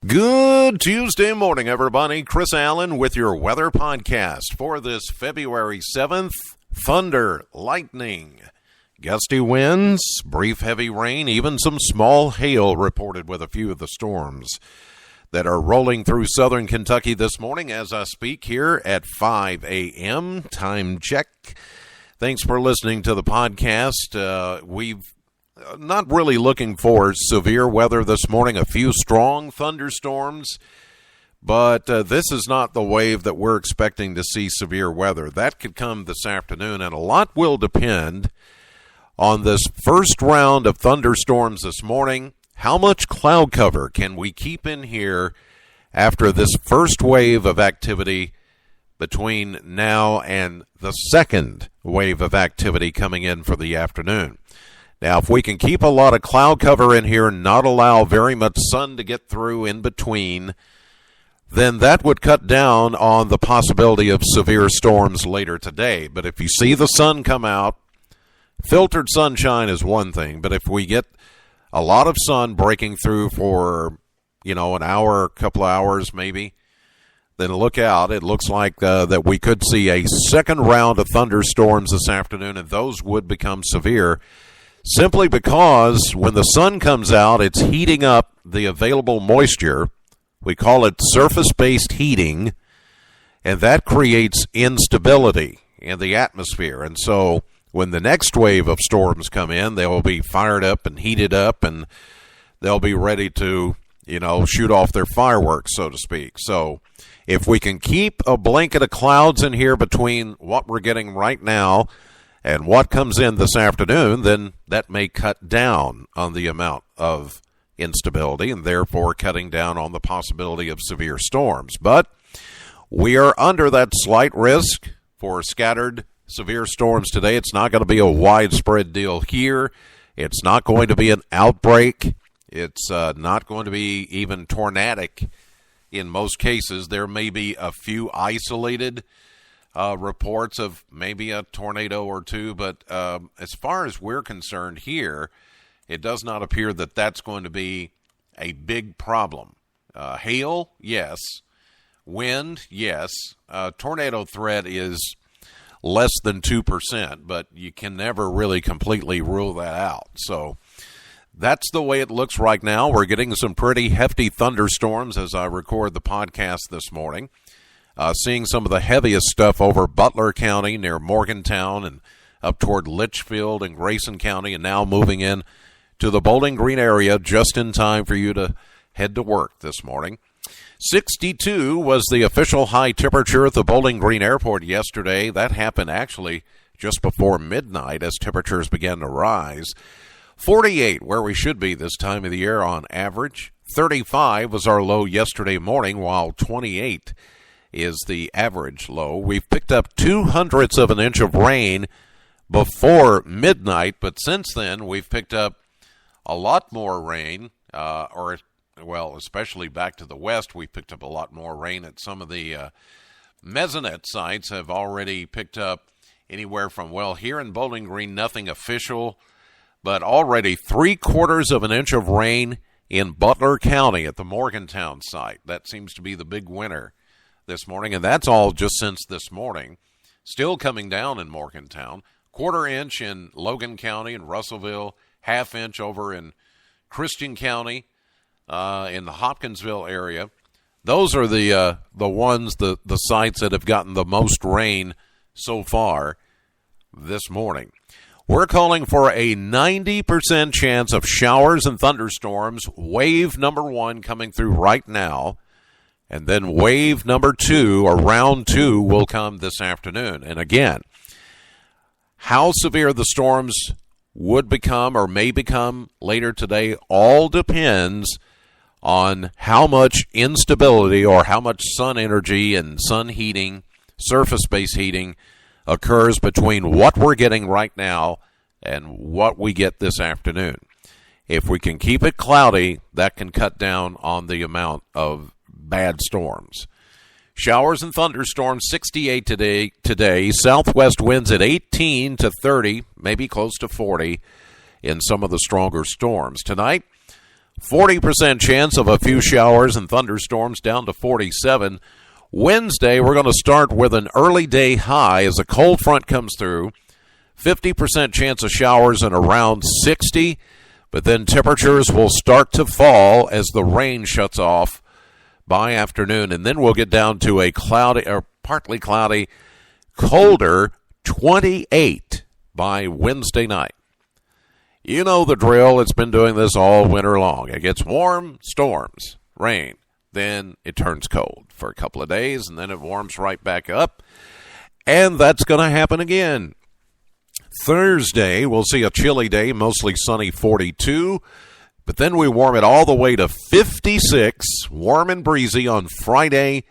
Good Tuesday morning, everybody. Chris Allen with your weather podcast for this February 7th. Thunder, lightning, gusty winds, brief heavy rain, even some small hail reported with a few of the storms that are rolling through southern Kentucky this morning as I speak here at 5 a.m. Time check. Thanks for listening to the podcast. We've not really looking for severe weather this morning, a few strong thunderstorms, but this is not the wave that we're expecting to see severe weather. That could come this afternoon, and a lot will depend on this first round of thunderstorms this morning. How much cloud cover can we keep in here after this first wave of activity between now and the second wave of activity coming in for the afternoon? Now, if we can keep a lot of cloud cover in here and not allow very much sun to get through in between, then that would cut down on the possibility of severe storms later today. But if you see the sun come out, filtered sunshine is one thing, but if we get a lot of sun breaking through for, an hour, a couple of hours maybe, then look out. It looks like that we could see a second round of thunderstorms this afternoon, and those would become severe. Simply because when the sun comes out, it's heating up the available moisture. We call it surface-based heating, and that creates instability in the atmosphere. And so when the next wave of storms come in, they will be fired up and heated up, and they'll be ready to, shoot off their fireworks, so to speak. So if we can keep a blanket of clouds in here between what we're getting right now and what comes in this afternoon, then that may cut down on the amount of instability and therefore cutting down on the possibility of severe storms. But we are under that slight risk for scattered severe storms today. It's not going to be a widespread deal here. It's not going to be an outbreak. It's not going to be even tornadic in most cases. There may be a few isolated reports of maybe a tornado or two, but as far as we're concerned here, it does not appear that that's going to be a big problem. Hail, yes. Wind, yes. Tornado threat is less than 2%, but you can never really completely rule that out. So that's the way it looks right now. We're getting some pretty hefty thunderstorms as I record the podcast this morning. Seeing some of the heaviest stuff over Butler County near Morgantown and up toward Litchfield and Grayson County, and now moving in to the Bowling Green area just in time for you to head to work this morning. 62 was the official high temperature at the Bowling Green Airport yesterday. That happened actually just before midnight as temperatures began to rise. 48 where we should be this time of the year on average. 35 was our low yesterday morning, while 28 is the average low. We've picked up 0.02 of an inch of rain before midnight, but since then we've picked up a lot more rain, especially back to the west. We've picked up a lot more rain at some of the mesonet sites have already picked up anywhere from, here in Bowling Green, nothing official, but already 0.75 of an inch of rain in Butler County at the Morgantown site. That seems to be the big winner this morning, and that's all just since this morning. Still coming down in Morgantown. 1/4 inch in Logan County and Russellville. 1/2 inch over in Christian County, in the Hopkinsville area. Those are the ones, the sites that have gotten the most rain so far this morning. We're calling for a 90% chance of showers and thunderstorms. Wave number 1 coming through right now. And then wave number 2, or round 2, will come this afternoon. And again, how severe the storms would become or may become later today all depends on how much instability or how much sun energy and sun heating, surface-based heating, occurs between what we're getting right now and what we get this afternoon. If we can keep it cloudy, that can cut down on the amount of bad storms. Showers and thunderstorms, 68 today. Southwest winds at 18 to 30, maybe close to 40 in some of the stronger storms. Tonight, 40% chance of a few showers and thunderstorms down to 47. Wednesday, we're going to start with an early day high as a cold front comes through. 50% chance of showers and around 60. But then temperatures will start to fall as the rain shuts off by afternoon. And then we'll get down to a cloudy or partly cloudy, colder 28 by Wednesday night. You know the drill. It's been doing this all winter long. It gets warm, storms, rain. Then it turns cold for a couple of days, and then it warms right back up. And that's going to happen again. Thursday, we'll see a chilly day, mostly sunny 42. But then we warm it all the way to 56, warm and breezy on Friday.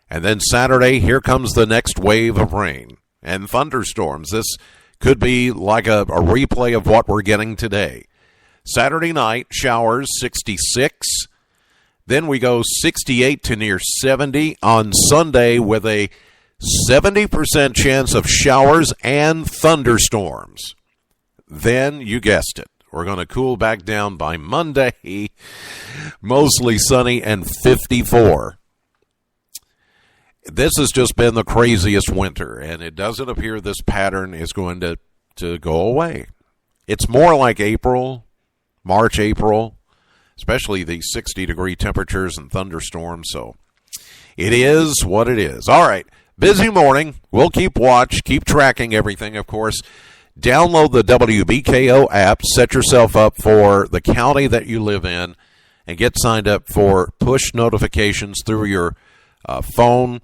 And then Saturday, here comes the next wave of rain and thunderstorms. This could be like a replay of what we're getting today. Saturday night, showers, 66. Then we go 68 to near 70 on Sunday with a 70% chance of showers and thunderstorms. Then, you guessed it, we're going to cool back down by Monday, mostly sunny and 54. This has just been the craziest winter, and it doesn't appear this pattern is going to go away. It's more like April, March, April, especially the 60-degree temperatures and thunderstorms. So it is what it is. All right, busy morning. We'll keep watch, keep tracking everything, of course. Download the WBKO app, set yourself up for the county that you live in, and get signed up for push notifications through your phone.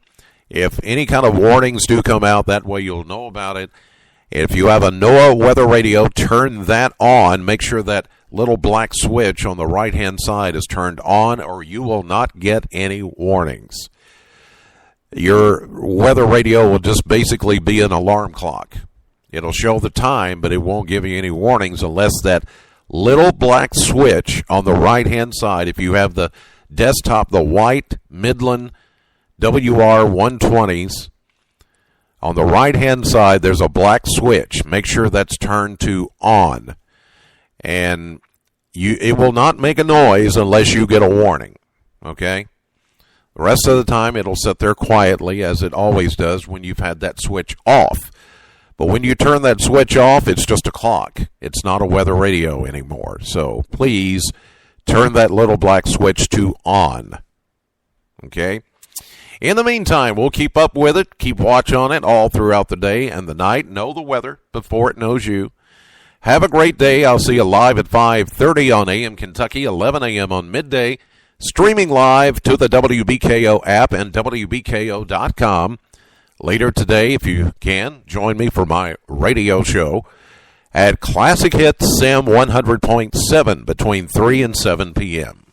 If any kind of warnings do come out, that way you'll know about it. If you have a NOAA weather radio, turn that on. Make sure that little black switch on the right-hand side is turned on, or you will not get any warnings. Your weather radio will just basically be an alarm clock. It'll show the time, but it won't give you any warnings unless that little black switch on the right-hand side, if you have the desktop, the white Midland WR120s, on the right-hand side, there's a black switch. Make sure that's turned to on. And it will not make a noise unless you get a warning, okay? The rest of the time, it'll sit there quietly, as it always does when you've had that switch off. But when you turn that switch off, it's just a clock. It's not a weather radio anymore. So please turn that little black switch to on, okay? In the meantime, we'll keep up with it, keep watch on it all throughout the day and the night. Know the weather before it knows you. Have a great day. I'll see you live at 5:30 on AM Kentucky, 11 a.m. on midday, streaming live to the WBKO app and WBKO.com. Later today, if you can, join me for my radio show at Classic Hits Sam 100.7 between 3 and 7 p.m.